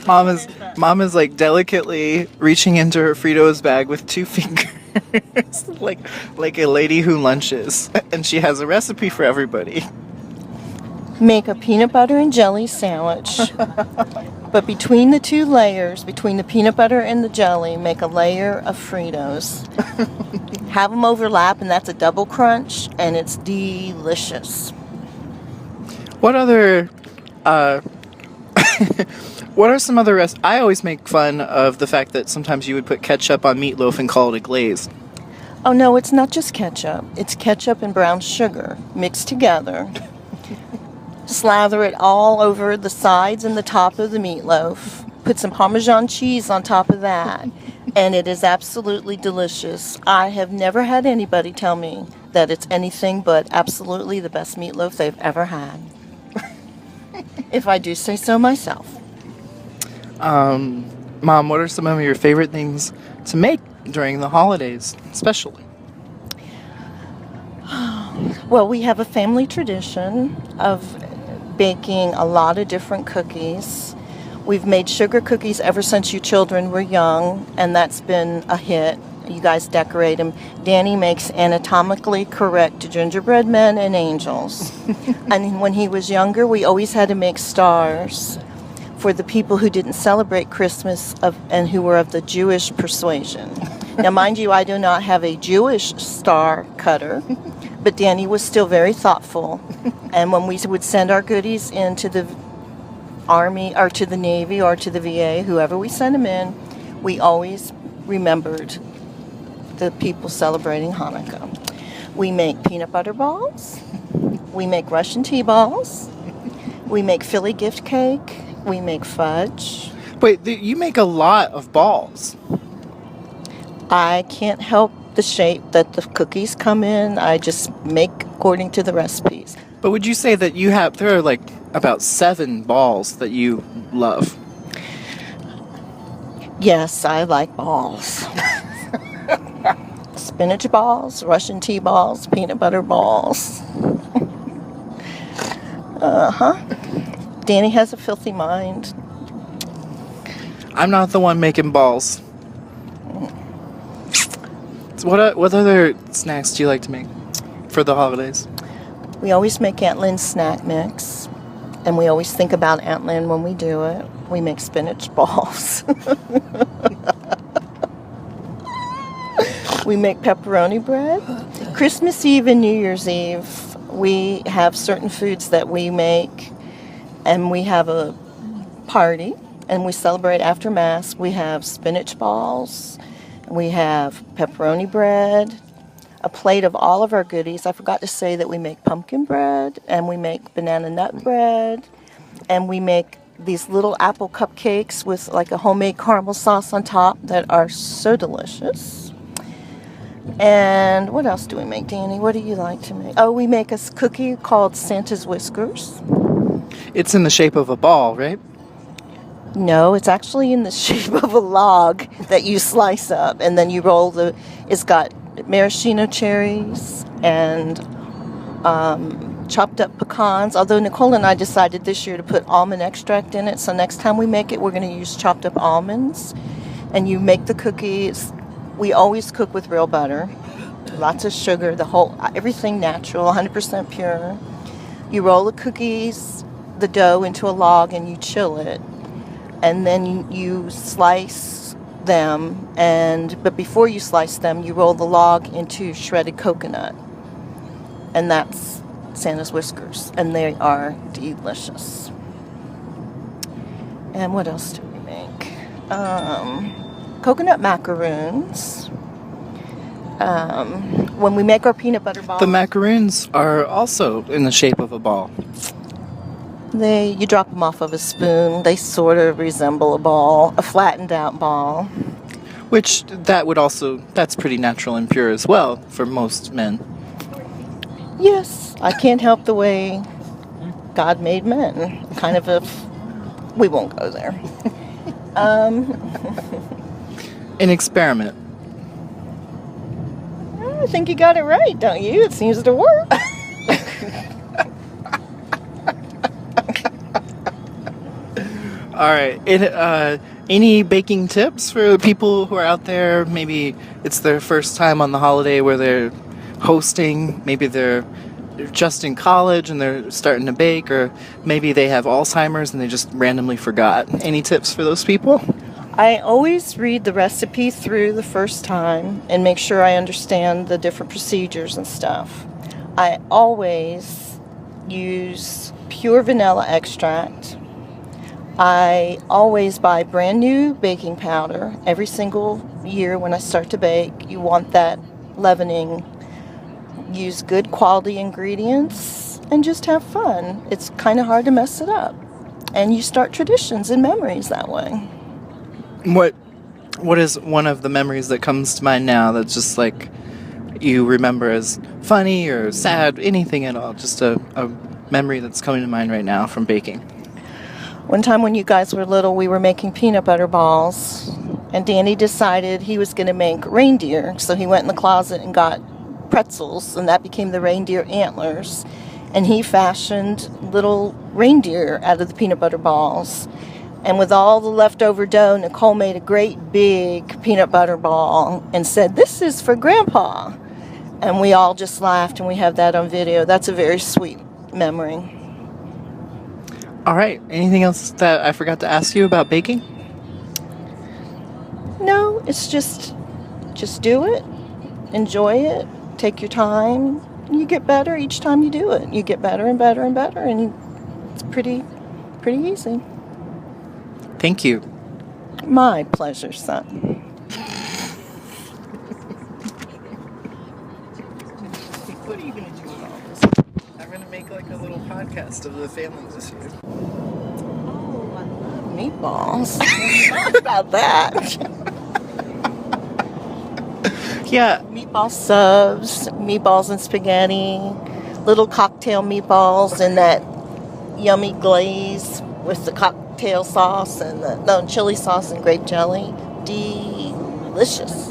Mom is like delicately reaching into her Fritos bag with 2 fingers, like a lady who lunches, and she has a recipe for everybody. Make a peanut butter and jelly sandwich. But between the 2 layers, between the peanut butter and the jelly, make a layer of Fritos. Have them overlap, and that's a double crunch, and it's delicious. What other, what are some other I always make fun of the fact that sometimes you would put ketchup on meatloaf and call it a glaze. Oh no, it's not just ketchup. It's ketchup and brown sugar mixed together. Slather it all over the sides and the top of the meatloaf. Put some Parmesan cheese on top of that. And it is absolutely delicious. I have never had anybody tell me that it's anything but absolutely the best meatloaf they've ever had. If I do say so myself. Mom, what are some of your favorite things to make during the holidays, especially? Well, we have a family tradition of baking a lot of different cookies. We've made sugar cookies ever since you children were young, and that's been a hit. You guys decorate them. Danny makes anatomically correct gingerbread men and angels. And when he was younger, we always had to make stars for the people who didn't celebrate Christmas and who were of the Jewish persuasion. Now, mind you, I do not have a Jewish star cutter, but Danny was still very thoughtful. And when we would send our goodies into the Army or to the Navy or to the VA, whoever we sent them in, we always remembered the people celebrating Hanukkah. We make peanut butter balls. We make Russian tea balls. We make Philly gift cake. We make fudge. Wait, you make a lot of balls. I can't help the shape that the cookies come in. I just make according to the recipes. But would you say that there are like about 7 balls that you love? Yes, I like balls. Spinach balls, Russian tea balls, peanut butter balls. Danny has a filthy mind. I'm not the one making balls. So what other snacks do you like to make for the holidays? We always make Aunt Lynn's snack mix, and we always think about Aunt Lynn when we do it. We make spinach balls. We make pepperoni bread. Christmas Eve and New Year's Eve, we have certain foods that we make, and we have a party, and we celebrate after Mass. We have spinach balls. We have pepperoni bread, a plate of all of our goodies. I forgot to say that we make pumpkin bread, and we make banana nut bread, and we make these little apple cupcakes with like a homemade caramel sauce on top that are so delicious. And what else do we make, Danny? What do you like to make? Oh, we make a cookie called Santa's Whiskers. It's in the shape of a ball, right? No, it's actually in the shape of a log that you slice up, and then you roll it's got maraschino cherries and chopped up pecans, although Nicole and I decided this year to put almond extract in it, so next time we make it, we're going to use chopped up almonds. And you make the cookies. We always cook with real butter, lots of sugar, everything natural, 100% pure. You roll the cookies, the dough into a log, and you chill it. And then you slice them, but before you slice them, you roll the log into shredded coconut. And that's Santa's Whiskers, and they are delicious. And what else do we make? Coconut macaroons. When we make our peanut butter balls, the macaroons are also in the shape of a ball. You drop them off of a spoon. They sort of resemble a ball, a flattened out ball. Which that's pretty natural and pure as well for most men. Yes, I can't help the way God made men. We won't go there. An experiment. I think you got it right, don't you? It seems to work. All right. Any baking tips for people who are out there? Maybe it's their first time on the holiday where they're hosting. Maybe they're just in college and they're starting to bake, or maybe they have Alzheimer's and they just randomly forgot. Any tips for those people? I always read the recipe through the first time and make sure I understand the different procedures and stuff. I always use pure vanilla extract. I always buy brand new baking powder every single year when I start to bake. You want that leavening. Use good quality ingredients and just have fun. It's kind of hard to mess it up. And you start traditions and memories that way. What is one of the memories that comes to mind now that's just like you remember as funny or sad, anything at all? Just a memory that's coming to mind right now from baking. One time when you guys were little, we were making peanut butter balls, and Danny decided he was going to make reindeer. So he went in the closet and got pretzels, and that became the reindeer antlers. And he fashioned little reindeer out of the peanut butter balls. And with all the leftover dough, Nicole made a great big peanut butter ball and said, "This is for Grandpa." And we all just laughed, and we have that on video. That's a very sweet memory. All right. Anything else that I forgot to ask you about baking? No, it's just do it, enjoy it, take your time. You get better each time you do it. You get better and better and better, and it's pretty easy. Thank you. My pleasure, son. What are you going to do with all this? I'm going to make like a little podcast of the families this year. Oh, I love meatballs. What about that? Yeah. Meatball subs, meatballs and spaghetti, little cocktail meatballs in that yummy glaze with the cocktail sauce and the chili sauce and grape jelly. Delicious.